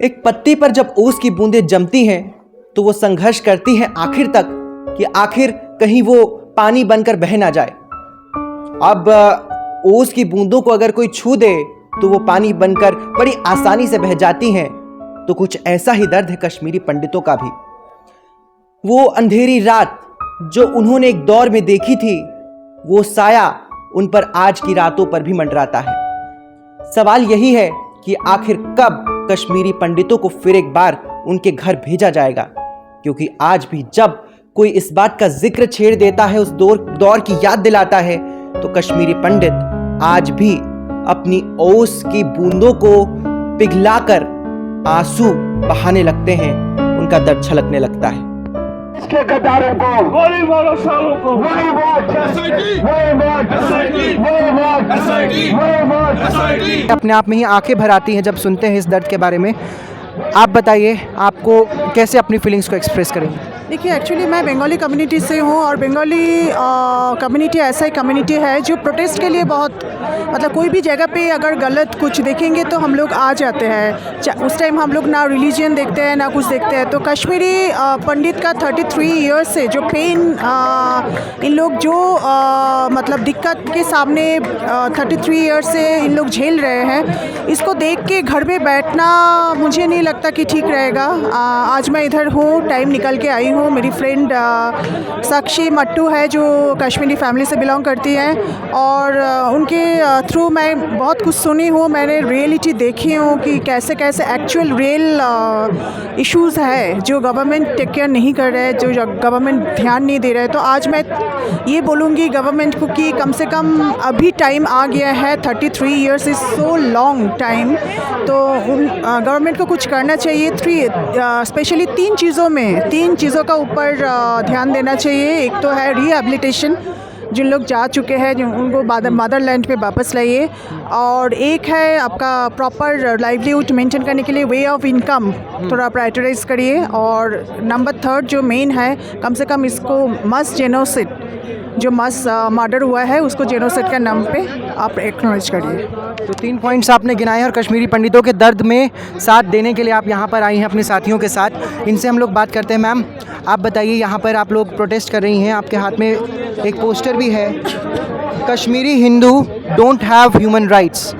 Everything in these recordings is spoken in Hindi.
एक पत्ती पर जब ओस की बूंदें जमती हैं तो वो संघर्ष करती हैं आखिर तक कि आखिर कहीं वो पानी बनकर बह ना जाए। अब ओस की बूंदों को अगर कोई छू दे तो वो पानी बनकर बड़ी आसानी से बह जाती हैं। तो कुछ ऐसा ही दर्द है कश्मीरी पंडितों का भी। वो अंधेरी रात जो उन्होंने एक दौर में देखी थी, वो साया उन पर आज की रातों पर भी मंडराता है। सवाल यही है कि आखिर कब कश्मीरी पंडितों को फिर एक बार उनके घर भेजा जाएगा, क्योंकि आज भी जब कोई इस बात का जिक्र छेड़ देता है, उस दौर की याद दिलाता है, तो कश्मीरी पंडित आज भी अपनी ओस की बूंदों को पिघलाकर आंसू बहाने लगते हैं, उनका दर्द छलकने लगता है। के गद्दारों को गोली मारो, सालों को वही वोट, अपने आप में ही आंखें भर आती हैं जब सुनते हैं इस दर्द के बारे में। आप बताइए, आपको कैसे अपनी फीलिंग्स को एक्सप्रेस करेंगे? देखिए, एक्चुअली मैं बंगाली कम्युनिटी से हूँ और बंगाली कम्युनिटी ऐसा ही कम्युनिटी है जो प्रोटेस्ट के लिए बहुत, मतलब कोई भी जगह पे अगर गलत कुछ देखेंगे तो हम लोग आ जाते हैं। उस टाइम हम लोग ना रिलीजन देखते हैं ना कुछ देखते हैं। तो कश्मीरी पंडित का 33 ईयर्स से जो पेन इन लोग जो मतलब दिक्कत के सामने 33 ईयर्स से इन लोग झेल रहे हैं, इसको देख के घर में बैठना मुझे नहीं लगता कि ठीक रहेगा। आज मैं इधर हूँ, टाइम निकल के आई हूँ। मेरी फ्रेंड साक्षी मट्टू है जो कश्मीरी फैमिली से बिलोंग करती है और उनके थ्रू मैं बहुत कुछ सुनी हूँ। मैंने रियलिटी देखी हूँ कि कैसे कैसे एक्चुअल रियल इश्यूज़ है जो गवर्नमेंट टेक केयर नहीं कर रहे हैं, जो गवर्नमेंट ध्यान नहीं दे रहे हैं। तो आज मैं ये बोलूँगी गवर्नमेंट को कि कम से कम अभी टाइम आ गया है। 33 years is so long time. तो गवर्नमेंट को कुछ करना चाहिए। स्पेशली तीन चीज़ों का ऊपर ध्यान देना चाहिए। एक तो है रिहैबिलिटेशन, जिन लोग जा चुके हैं जो उनको मदरलैंड पे वापस लाइए, और एक है आपका प्रॉपर लाइवलीहुड मेंटेन करने के लिए वे ऑफ इनकम थोड़ा प्रायोरिटाइज करिए, और नंबर 3 जो मेन है, कम से कम इसको मस जेनोसाइड जो मस मर्डर हुआ है उसको जेनोसाइड का नाम पे आप एक्नॉलेज करिए। तो 3 पॉइंट्स आपने गिनाए और कश्मीरी पंडितों के दर्द में साथ देने के लिए आप यहाँ पर आई हैं अपने साथियों के साथ। इनसे हम लोग बात करते हैं। मैम, आप बताइए, यहाँ पर आप लोग प्रोटेस्ट कर रही हैं, आपके हाथ में एक पोस्टर भी है, Kashmiri Hindu don't have human rights.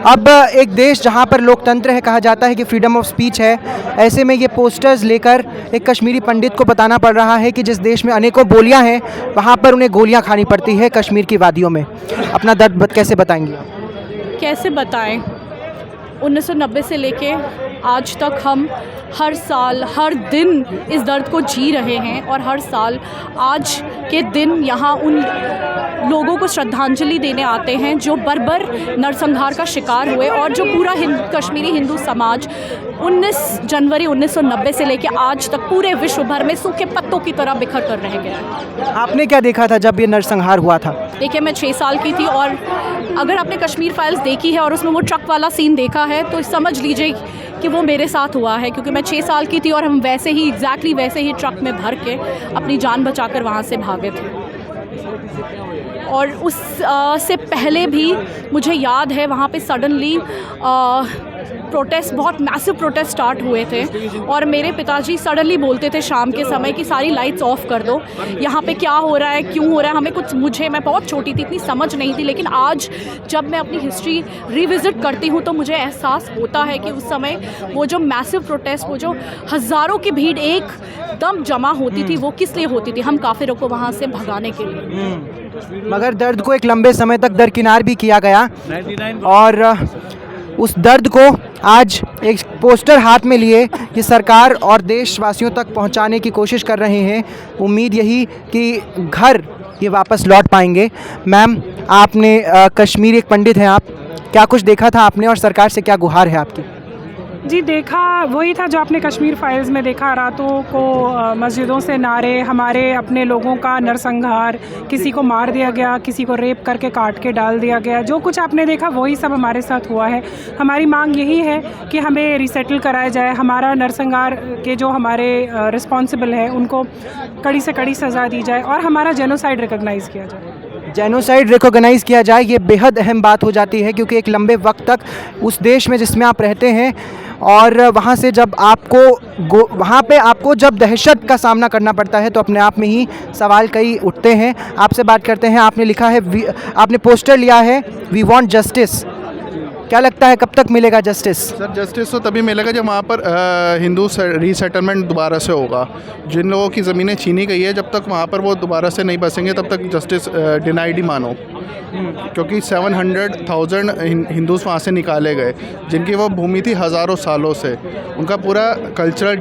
अब एक देश जहाँ पर लोकतंत्र है, कहा जाता है कि फ्रीडम ऑफ स्पीच है, ऐसे में ये पोस्टर्स लेकर एक कश्मीरी पंडित को बताना पड़ रहा है कि जिस देश में अनेकों बोलियाँ हैं वहाँ पर उन्हें गोलियाँ खानी पड़ती है कश्मीर की वादियों में। अपना दर्द कैसे बताएंगे? कैसे बताएं? 1990 से लेके आज तक हम हर साल हर दिन इस दर्द को जी रहे हैं, और हर साल आज के दिन यहाँ उन लोगों को श्रद्धांजलि देने आते हैं जो बर्बर नरसंहार का शिकार हुए, और जो पूरा कश्मीरी हिंदू समाज 19 जनवरी 1990 से लेकर आज तक पूरे विश्व भर में सूखे पत्तों की तरह बिखर कर रह गया। आपने क्या देखा था जब ये नरसंहार हुआ था? देखिए, मैं 6 साल की थी, और अगर आपने कश्मीर फाइल्स देखी है और उसमें वो ट्रक वाला सीन देखा है तो समझ लीजिए कि वो मेरे साथ हुआ है, क्योंकि मैं 6 साल की थी और हम वैसे ही एग्जैक्टली वैसे ही ट्रक में भर के अपनी जान बचाकर वहाँ से भागे थे। और उस से पहले भी मुझे याद है वहाँ पे सडनली प्रोटेस्ट, बहुत मैसिव प्रोटेस्ट स्टार्ट हुए थे, और मेरे पिताजी सडनली बोलते थे शाम के समय कि सारी लाइट्स ऑफ कर दो, यहाँ पे क्या हो रहा है, क्यों हो रहा है। हमें कुछ, मैं बहुत छोटी थी, इतनी समझ नहीं थी, लेकिन आज जब मैं अपनी हिस्ट्री रिविज़िट करती हूँ तो मुझे एहसास होता है कि उस समय वो जो मैसिव प्रोटेस्ट, वो जो हज़ारों की भीड़ एक दम जमा होती थी, वो किस लिए होती थी? हम काफिरों को वहाँ से भगाने के लिए। मगर दर्द को एक लंबे समय तक दरकिनार भी किया गया, और उस दर्द को आज एक पोस्टर हाथ में लिए कि सरकार और देशवासियों तक पहुंचाने की कोशिश कर रहे हैं। उम्मीद यही कि घर ये वापस लौट पाएंगे। मैम, आपने कश्मीरी एक पंडित हैं आप, क्या कुछ देखा था आपने और सरकार से क्या गुहार है आपकी? जी, देखा वही था जो आपने कश्मीर फाइल्स में देखा। रातों को मस्जिदों से नारे, हमारे अपने लोगों का नरसंहार, किसी को मार दिया गया, किसी को रेप करके काट के डाल दिया गया। जो कुछ आपने देखा वही सब हमारे साथ हुआ है। हमारी मांग यही है कि हमें रिसेटल कराया जाए, हमारा नरसंहार के जो हमारे रिस्पॉन्सिबल हैं उनको कड़ी से कड़ी सज़ा दी जाए, और हमारा जेनोसाइड रिकॉग्नाइज़ किया जाए। जेनोसाइड रिकॉग्नाइज़ किया जाए, ये बेहद अहम बात हो जाती है, क्योंकि एक लंबे वक्त तक उस देश में जिसमें आप रहते हैं और वहाँ से जब वहाँ पे आपको जब दहशत का सामना करना पड़ता है तो अपने आप में ही सवाल कई उठते हैं। आपसे बात करते हैं। आपने लिखा है, आपने पोस्टर लिया है, वी वांट जस्टिस। क्या लगता है कब तक मिलेगा जस्टिस? सर जस्टिस तो तभी मिलेगा जब वहाँ पर हिंदू रीसेटलमेंट दोबारा से होगा। जिन लोगों की ज़मीनें छीनी गई है, जब तक वहाँ पर वो दोबारा से नहीं बसेंगे तब तक जस्टिस डिनाइड ही मानो, क्योंकि 700,000 हिंदूज़ वहाँ से निकाले गए जिनकी वो भूमि थी हज़ारों सालों से। उनका पूरा कल्चरल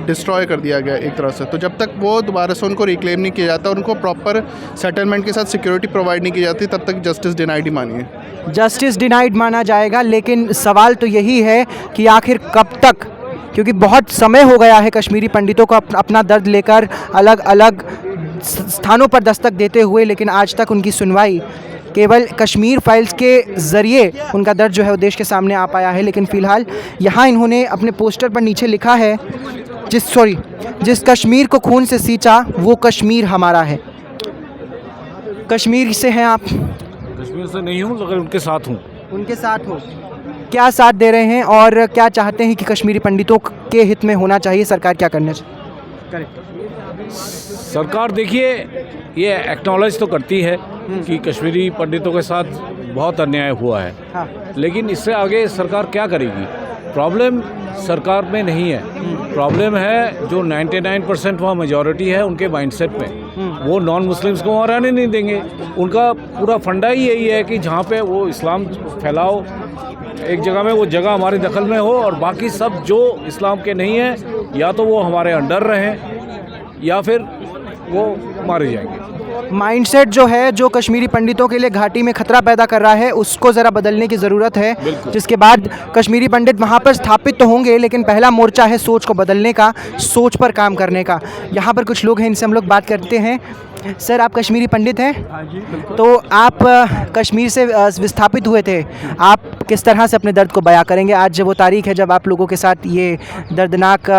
डिस्ट्रॉय कर दिया गया एक तरह से। तो जब तक वो दोबारा से उनको रिक्लेम नहीं किया जाता, उनको प्रॉपर सेटलमेंट के साथ सिक्योरिटी प्रोवाइड नहीं की जाती, तब तक जस्टिस डिनाइड ही मानिए। जस्टिस डिनाइड माना जाएगा, लेकिन सवाल तो यही है कि आखिर कब तक, क्योंकि बहुत समय हो गया है कश्मीरी पंडितों को अपना दर्द लेकर अलग अलग स्थानों पर दस्तक देते हुए, लेकिन आज तक उनकी सुनवाई केवल कश्मीर फाइल्स के ज़रिए उनका दर्द जो है वो देश के सामने आ पाया है। लेकिन फ़िलहाल यहाँ इन्होंने अपने पोस्टर पर नीचे लिखा है, जिस कश्मीर को खून से सींचा वो कश्मीर हमारा है। कश्मीर से हैं आप? कश्मीर से नहीं हूँ, लेकिन उनके साथ हूँ। उनके साथ हो, क्या साथ दे रहे हैं और क्या चाहते हैं कि कश्मीरी पंडितों के हित में होना चाहिए, सरकार क्या करना चाहिए? सरकार देखिए ये एक्नॉलेज तो करती है कि कश्मीरी पंडितों के साथ बहुत अन्याय हुआ है, हाँ। लेकिन इससे आगे सरकार क्या करेगी? प्रॉब्लम सरकार में नहीं है, प्रॉब्लम है जो 99% वहाँ मेजॉरिटी है उनके माइंडसेट में। वो नॉन मुस्लिम्स को वहाँ रहने नहीं देंगे। उनका पूरा फंडा ही यही है कि जहाँ पे वो इस्लाम फैलाओ, एक जगह में वो जगह हमारी दखल में हो और बाकी सब जो इस्लाम के नहीं हैं या तो वो हमारे अंडर रहें या फिर वो मारे जाएंगे। माइंडसेट जो है, जो कश्मीरी पंडितों के लिए घाटी में खतरा पैदा कर रहा है, उसको ज़रा बदलने की ज़रूरत है, जिसके बाद कश्मीरी पंडित वहाँ पर स्थापित तो होंगे, लेकिन पहला मोर्चा है सोच को बदलने का, सोच पर काम करने का। यहाँ पर कुछ लोग हैं, इनसे हम लोग बात करते हैं। सर, आप कश्मीरी पंडित हैं? हाँ जी, बिल्कुल। तो आप कश्मीर से विस्थापित हुए थे, आप किस तरह से अपने दर्द को बयां करेंगे? आज वो तारीख है जब आप लोगों के साथ ये दर्दनाक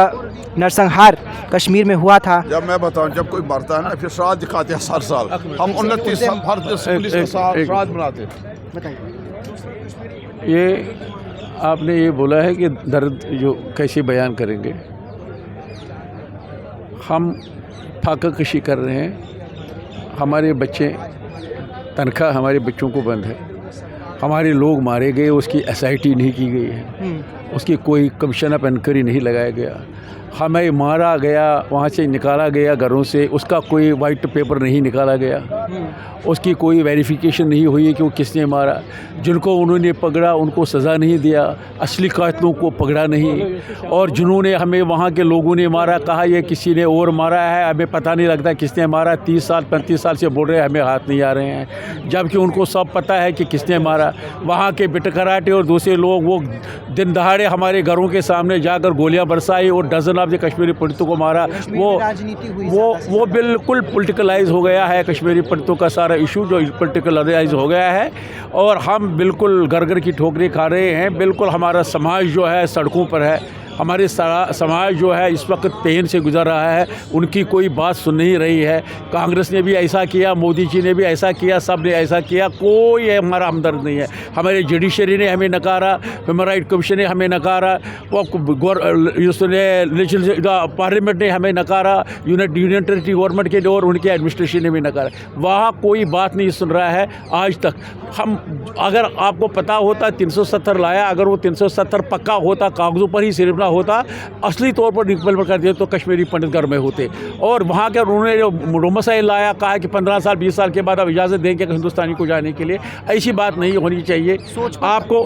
नरसंहार कश्मीर में हुआ था। जब मैं बताऊं, जब कोई मरता है ना फिर श्राद्ध दिखाते हैं हर साल। हम 29 साल पुलिस के साथ श्राद्ध मनाते हैं। बताइए। ये आपने ये बोला है कि दर्द जो कैसे बयान करेंगे। हम फाका कशी कर रहे हैं, हमारे बच्चे, तनख्वाह हमारे बच्चों को बंद है, हमारे लोग मारे गए, उसकी एसआईटी नहीं की गई है, उसकी कोई कमीशन ऑफ इंक्वायरी नहीं लगाया गया, हमें मारा गया, वहाँ से निकाला गया घरों से, उसका कोई वाइट पेपर नहीं निकाला गया, उसकी कोई वेरिफिकेशन नहीं हुई कि वो किसने मारा, जिनको उन्होंने पकड़ा उनको सज़ा नहीं दिया, असली कातिलों को पकड़ा नहीं, और जिन्होंने हमें वहाँ के लोगों ने मारा, कहा ये किसी ने और मारा है, हमें पता नहीं लगता किसने मारा। 30 साल 35 साल से बोल रहे हैं हमें हाथ नहीं आ रहे हैं, जबकि उनको सब पता है कि किसने मारा। वहाँ के बिटकराटे और दूसरे लोग वो दिन दहाड़े हमारे घरों के सामने जाकर गोलियाँ बरसाई और डजन ऑफ द कश्मीरी पंडितों को मारा। वो बिल्कुल पॉलिटिकलाइज हो गया है कश्मीरी पंडितों का सारा इशू, जो पॉलिटिकलाइज हो गया है, और हम बिल्कुल घर घर की ठोकरें खा रहे हैं। बिल्कुल हमारा समाज जो है सड़कों पर है, हमारे समाज जो है इस वक्त पेन से गुजर रहा है, उनकी कोई बात सुन नहीं रही है। कांग्रेस ने भी ऐसा किया, मोदी जी ने भी ऐसा किया, सब ने ऐसा किया, कोई हमारा हमदर्द नहीं है। हमारे जुडिशरी ने हमें नकारा, ह्यूमन राइट कमीशन ने हमें नकारा, पार्लियामेंट ने हमें नकारा, यूनियन टेरिटरी गवर्नमेंट के और उनके एडमिनिस्ट्रेशन ने भी नकारा। वहाँ कोई बात नहीं सुन रहा है आज तक। हम, अगर आपको पता होता 370 लाया, अगर वो 370 पक्का होता, कागज़ों पर ही सिर्फ ना होता, असली तौर पर इम्प्लीमेंट कर दिया तो कश्मीरी पंडित घर में होते। और वहाँ के उन्होंने जो मसाइल लाया, कहा कि 15 साल 20 साल के बाद अब इजाज़त देंगे हिंदुस्तानी को जाने के लिए, ऐसी बात नहीं होनी चाहिए। आपको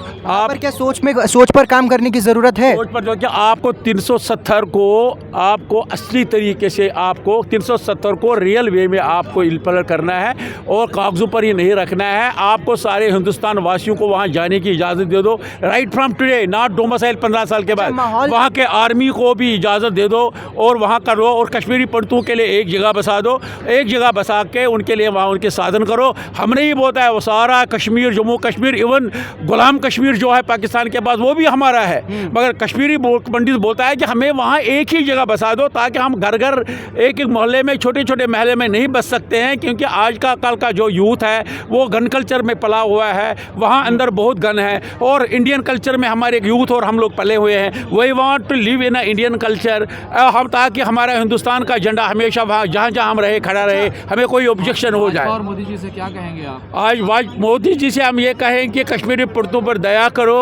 क्या सोच पर काम करने की ज़रूरत है? सोच पर जो कि आपको 370 को आपको असली तरीके से आपको 370 को रियल वे में आपको इम्प्लीमेंट करना है और कागज़ों पर ही नहीं रखना है। आपको सारे हिंदुस्तान वासियों को वहाँ जाने की इजाज़त दे दो, right from today, not domicile 15 साल के बाद। वहाँ के आर्मी को भी इजाज़त दे दो और वहाँ करो, और कश्मीरी पंडितों के लिए एक जगह बसा दो, एक जगह बसा के उनके लिए वहाँ उनके साधन करो। हमने ही बोलता है वो सारा कश्मीर, जम्मू कश्मीर, इवन गुलाम कश्मीर जो है पाकिस्तान के पास, वो भी हमारा है, मगर कश्मीरी पंडित बोलता है कि हमें वहाँ एक ही जगह बसा दो, ताकि हम घर घर एक एक मोहल्ले में, छोटे छोटे महल्ले में नहीं बस सकते हैं, क्योंकि आज का कल का जो यूथ है वो गन कल्चर में पला हुआ है, वहाँ अंदर बहुत गन है, और इंडियन कल्चर में हमारे यूथ और हम लोग पले हुए हैं। We want to live in a Indian culture, हम ताकि हमारा हिंदुस्तान का झंडा हमेशा वहाँ जहाँ जहाँ हम रहे खड़ा रहे, हमें कोई ऑब्जेक्शन हो जाए। और मोदी जी से क्या कहेंगे आप? आज मोदी जी से हम ये कहें कि कश्मीरी पंडितों पर दया करो,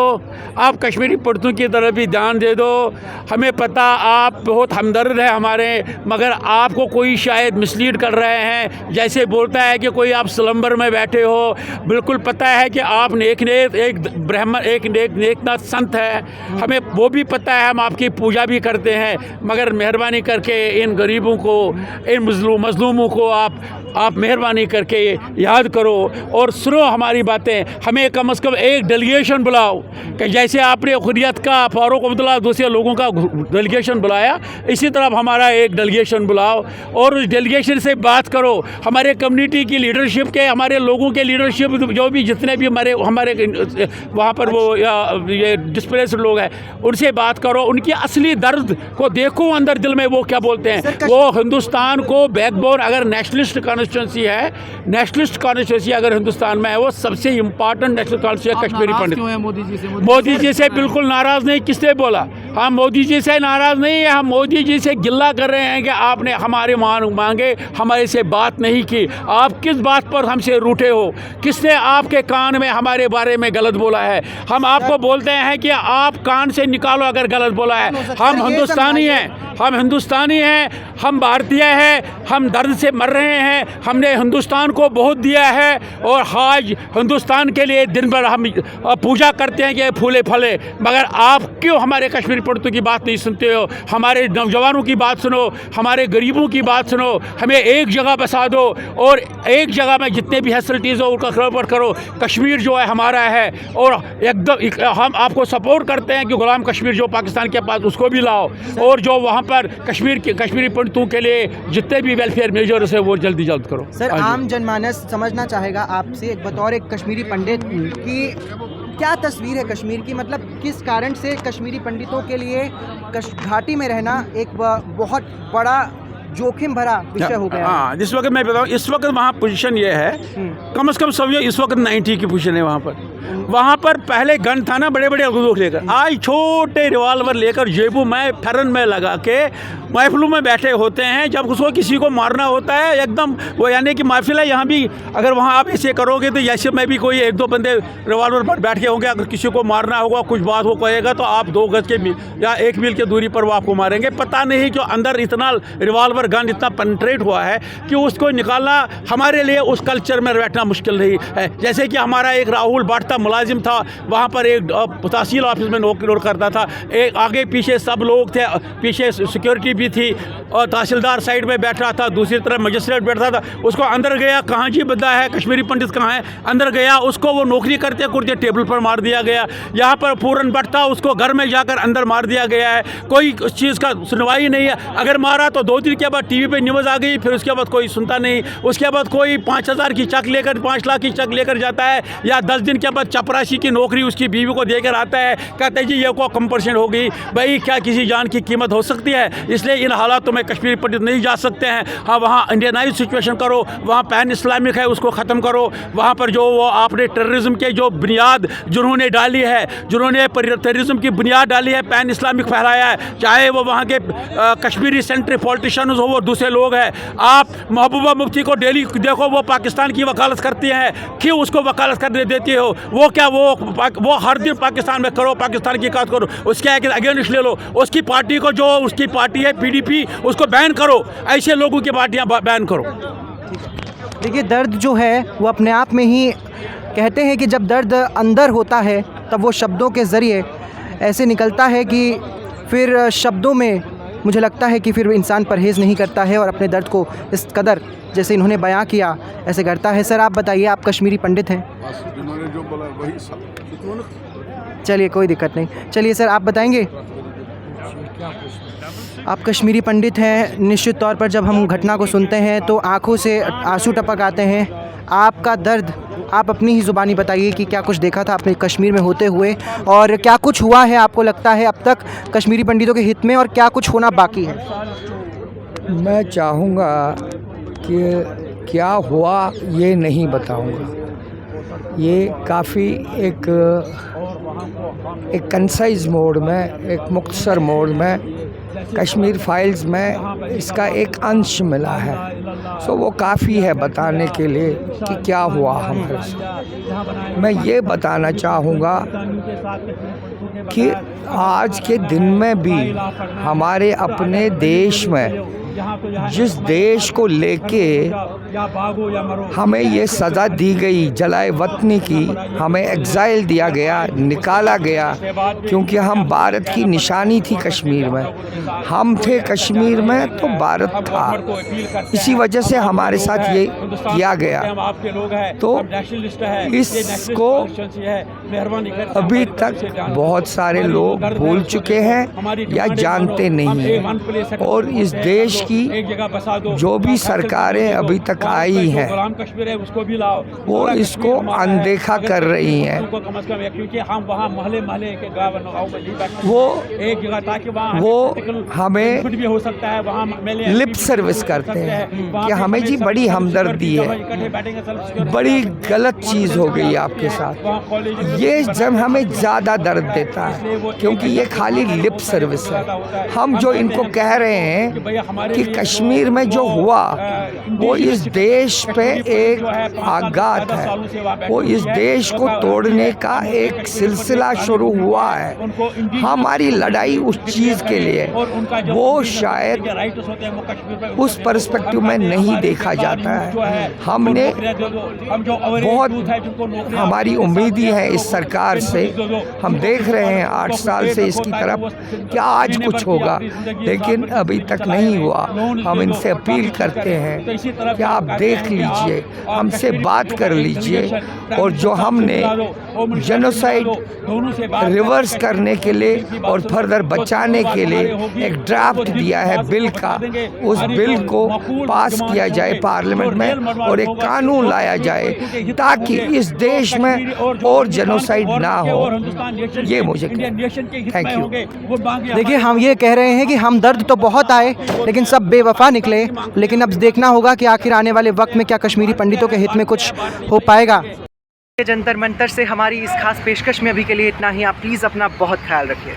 आप कश्मीरी पंडितों की तरफ भी ध्यान दे दो। हमें पता आप बहुत हमदर्द है हमारे, मगर आपको कोई शायद मिसलीड कर रहे हैं, जैसे बोलता है कि कोई आप स्लम्बर में बैठे हो। बिल्कुल पता है कि आप एक ब्राह्मण, एक नेकनाथ संत है, हमें वो भी पता है, हम आपकी पूजा भी करते हैं, मगर मेहरबानी करके इन गरीबों को, इन मजलूमों को आप मेहरबानी करके याद करो और सुनो हमारी बातें। हमें कम से कम एक डेलीगेशन बुलाओ, कि जैसे आपने खुरियत का, फारूक अब्दुल्ला, दूसरे लोगों का डेलीगेशन बुलाया, इसी तरह हमारा एक डेलीगेशन बुलाओ और उस डेलीगेशन से बात करो। हमारे कम्युनिटी की लीडरशिप के, हमारे लोगों के लीडरशिप, जो भी जितने भी हमारे वहाँ पर वो ये डिस्प्लेस्ड लोग हैं, उनसे बात करो, उनकी असली दर्द को देखो अंदर दिल में वो क्या बोलते हैं। वो हिंदुस्तान को बैकबोन, अगर नेशनलिस्ट कॉन्स्टिट्यूंसी है, नेशनलिस्ट कॉन्स्टिट्यूंसी अगर हिंदुस्तान में है, वो सबसे इंपॉर्टेंट नेशनल कॉन्स्टिट्यूंसी कश्मीरी पंडित। मोदी जी से बिल्कुल नाराज़ नहीं, किसने बोला? हम मोदी जी से नाराज़ नहीं है, हम मोदी जी से गिल्ला कर रहे हैं कि आपने हमारे मांगे, हमारे से बात नहीं की। आप किस बात पर हमसे रूठे हो? किसने आपके कान में हमारे बारे में गलत बोला है? हम आपको बोलते हैं कि आप कान से निकालो अगर गलत बोला है। हम हिंदुस्तानी हैं, हम हिंदुस्तानी हैं, हम भारतीय हैं, हम दर्द से मर रहे हैं, हमने हिंदुस्तान को बहुत दिया है, और आज हिंदुस्तान के लिए दिन भर हम पूजा करते हैं कि फूले फले, मगर आप क्यों हमारे कश्मीरी पंडितों की बात नहीं सुनते हो? हमारे नौजवानों की बात सुनो, हमारे गरीबों की बात सुनो, हमें एक जगह बसा दो और एक जगह में जितने भी फैसिलिटीज़ हो उनका कवर करो। कश्मीर जो है हमारा है, और एकदम हम आपको सपोर्ट करते हैं कि गुलाम कश्मीर जो पाकिस्तान के पास, उसको भी लाओ, और जो वहाँ पर कश्मीरी पंडितों के लिए जितने भी वेलफेयर मेजर्स है वो जल्दी जल्द करो। सर, आम जनमानस समझना चाहेगा आपसे बतौर एक कश्मीरी पंडित कि क्या तस्वीर है कश्मीर की, मतलब किस कारण से कश्मीरी पंडितों के लिए घाटी में रहना एक बहुत बड़ा जोखिम भरा विषय हो गया? हाँ, जिस वक्त मैं बताऊँ, इस वक्त वहाँ पोजीशन ये है, कम से कम समझो इस वक्त 90 की पोजीशन है वहाँ पर पहले गन था ना, बड़े बड़े बंदूक लेकर, आज छोटे रिवाल्वर लेकर जेबों में फरन में लगा के महफिलों में बैठे होते हैं। जब उसको किसी को मारना होता है एकदम वो, यानी कि महफिल है यहाँ भी, अगर वहाँ आप ऐसे करोगे तो जैसे में भी कोई एक दो बंदे रिवाल्वर पर बैठ के होंगे, अगर किसी को मारना होगा, कुछ बात वो कहेगा तो आप 2 गज के या 1 मील की दूरी पर वो आपको मारेंगे। पता नहीं कि अंदर इतना रिवाल्वर गन इतना पेनिट्रेट हुआ है कि उसको निकालना हमारे लिए उस कल्चर में बैठना मुश्किल नहीं है। जैसे कि हमारा एक राहुल भाटता मुलाजिम था, वहाँ पर एक तहसील ऑफिस में नौकरी करता था, एक आगे पीछे सब लोग थे, पीछे सिक्योरिटी भी थी, और तहसीलदार साइड में बैठ रहा था, दूसरी तरफ मजिस्ट्रेट बैठा था। उसको अंदर गया, कहाँ जी बंदा है, कश्मीरी पंडित कहाँ है, अंदर गया, उसको वो नौकरी करते करते टेबल पर मार दिया गया। यहाँ पर पूरन भट्ट था, उसको घर में जाकर अंदर मार दिया गया है। कोई उस चीज़ का सुनवाई नहीं है। अगर मारा तो 2 दिन के बाद टीवी पे न्यूज़ आ गई, फिर उसके बाद कोई सुनता नहीं। उसके बाद कोई 5,000 की चेक लेकर, 5 लाख की चेक लेकर जाता है, या 10 दिन के बाद चपरासी की नौकरी उसकी बीवी को देकर आता है, कहते हैं जी ये को कंपल्शन हो गई। भाई क्या किसी जान की कीमत हो सकती है? इसलिए इन हालातों में कश्मीरी पंडित नहीं जा सकते हैं। हाँ, वहाँ इंडियनाइज सिचुएशन करो, वहाँ पैन इस्लामिक है उसको ख़त्म करो। वहाँ पर जो वो आपने टेररिज्म के जो बुनियाद जिन्होंने डाली है, जिन्होंने टेररिज्म की बुनियाद डाली है, पैन इस्लामिक फैलाया है, चाहे वो वहाँ के कश्मीरी सेंट्री पॉलिटिशियंस हो, वो दूसरे लोग हैं। आप महबूबा मुफ्ती को डेली देखो, वो पाकिस्तान की वकालत करती हैं, क्यों उसको वकालत करने देती हो? वो क्या वो हर दिन पाकिस्तान में करो, पाकिस्तान की बात करो, उसके अगेंस्ट ले लो, उसकी पार्टी को, जो उसकी पार्टी है PDP, उसको बैन करो, ऐसे लोगों की पार्टियां बैन करो। देखिए, दर्द जो है वो अपने आप में ही, कहते हैं कि जब दर्द अंदर होता है तब वो शब्दों के ज़रिए ऐसे निकलता है कि फिर शब्दों में मुझे लगता है कि फिर इंसान परहेज़ नहीं करता है और अपने दर्द को इस कदर, जैसे इन्होंने बयां किया, ऐसे करता है। सर, आप बताइए, आप कश्मीरी पंडित हैं? जिन्होंने जो बोला वही सब। चलिए, कोई दिक्कत नहीं। चलिए सर, आप बताएंगे आप कश्मीरी पंडित हैं, निश्चित तौर पर जब हम घटना को सुनते हैं तो आंखों से आंसू टपक आते हैं। आपका दर्द आप अपनी ही ज़ुबानी बताइए कि क्या कुछ देखा था आपने कश्मीर में होते हुए, और क्या कुछ हुआ है आपको लगता है अब तक कश्मीरी पंडितों के हित में, और क्या कुछ होना बाकी है? मैं चाहूँगा कि क्या हुआ ये नहीं बताऊँगा। ये काफ़ी एक कंसाइज मोड में, एक मुख्तसर मोड में कश्मीर फाइल्स में इसका एक अंश मिला है, सो वो काफ़ी है बताने के लिए कि क्या हुआ हमारे साथ। मैं ये बताना चाहूँगा कि आज के दिन में भी हमारे अपने देश में, जिस देश को लेके हमें ये सज़ा दी गई जलाए वतनी की, हमें एग्ज़ाइल दिया गया, निकाला गया, क्योंकि हम भारत की निशानी थी कश्मीर में, हम थे कश्मीर में तो भारत था, इसी वजह से हमारे साथ ये किया गया। तो इसको अभी तक बहुत सारे लोग भूल चुके हैं या जानते नहीं हैं, और इस देश की जो भी सरकारें अभी तक आई हैं वो इसको अनदेखा कर रही हैं। वो हमें लिप सर्विस करते हैं कि हमें जी बड़ी हमदर्दी है। बड़ी गलत चीज़ हो गई आपके साथ। ये जब हमें ज़्यादा दर्द देता है क्योंकि ये खाली लिप सर्विस है। हम जो इनको कह रहे हैं कि कश्मीर में जो हुआ वो इस देश पे एक आघात है, वो इस देश को तोड़ने का एक सिलसिला शुरू हुआ है। हमारी लड़ाई उस चीज़ के लिए, वो शायद उस पर्सपेक्टिव में नहीं देखा जाता है। हमने बहुत, हमारी उम्मीद है इस सरकार से, हम देख रहे हैं 8 साल से इसकी तरफ कि आज कुछ होगा, लेकिन अभी तक नहीं हुआ। हम इनसे अपील करते हैं कि आप देख लीजिए, हमसे बात कर लीजिए, और जो हमने जेनोसाइड रिवर्स करने के लिए और फर्दर बचाने के लिए एक ड्राफ्ट दिया है बिल का, उस बिल को पास किया जाए पार्लियामेंट में और एक कानून लाया जाए ताकि इस देश में और जेनोसाइड ना हो। ये मुझे थैंक यू। देखिए, हम ये कह रहे हैं कि हम दर्द तो बहुत आए लेकिन सब बेवफा निकले, लेकिन अब देखना होगा कि आखिर आने वाले वक्त में क्या कश्मीरी पंडितों के हित में कुछ हो पाएगा। जंतर मंतर से हमारी इस खास पेशकश में अभी के लिए इतना ही। आप प्लीज़ अपना बहुत ख्याल रखिए।